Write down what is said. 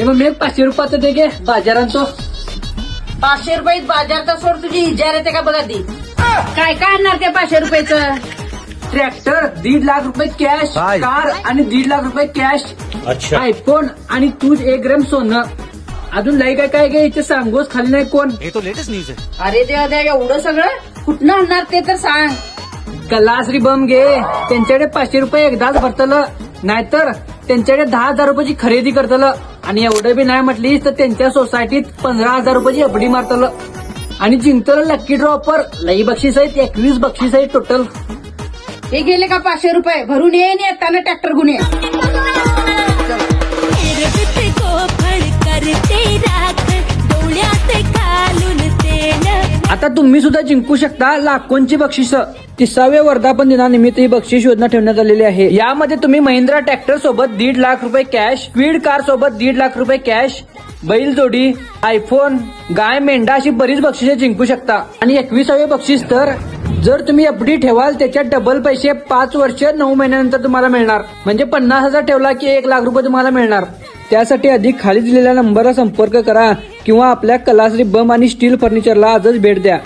मग मी 500 रुपयाचं दे गे बाजारांचो. 500 रुपये बाजारचा सोड, तुझी इजार येते का बघा ती. काय काय आणणार ते 500 रुपयाचं? ट्रॅक्टर 1.5 लाख रुपये कॅश, काय? कार आणि 1.5 लाख रुपये कॅश, अच्छा आयफोन आणि तूच 1 ग्रॅम सोनं. अजून लई काय काय गे इथे सांगोच खाली नाही कोण. ये तो लेटेस्ट न्यूज है. अरे देवा द्या, एवढं सगळं कुठनं आणणार ते तर सांग. कलाश्री बम घे. त्यांच्याकडे 500 रुपये एकदाच भरतलं, नाहीतर त्यांच्याकडे 10,000 रुपयाची खरेदी करतलं. आणि एवढं बी नाही म्हटलीस तर त्यांच्या सोसायटीत 15,000 रुपयाची एफडी मारतलं. आणि जिंकतलं लक्की ड्रॉपर. लई बक्षीस आहेत, 21 बक्षीस आहेत टोटल. हे गेले का 500 रुपये भरून ये आणि येताना ट्रॅक्टर घेऊन ये. आता तुम्ही सुद्धा जिंकू शकता लाखोंची बक्षिस. 30व्या वर्धापन दिनानिमित्त ही बक्षीस योजना ठेवण्यात आलेली आहे. यामध्ये तुम्ही महिंद्रा ट्रॅक्टर सोबत 1.5 लाख रुपये कॅश, क्विड कार सोबत 1.5 लाख रुपये कॅश, बैल जोडी, आयफोन, गाय, मेंढा अशी बरीच बक्षिसे जिंकू शकता. आणि 21वे बक्षीस तर जर तुम्ही एफडी ठेवाल त्याच्यात डबल पैसे 5 वर्ष 9 महिन्यानंतर तुम्हाला मिळणार. म्हणजे 50,000 ठेवला की 1 लाख रुपये तुम्हाला मिळणार. त्यासाठी अधिक खाली दिलेल्या नंबरला संपर्क करा किंवा आपल्या कलाश्री बम आणि स्टील फर्निचरला आजच भेट द्या.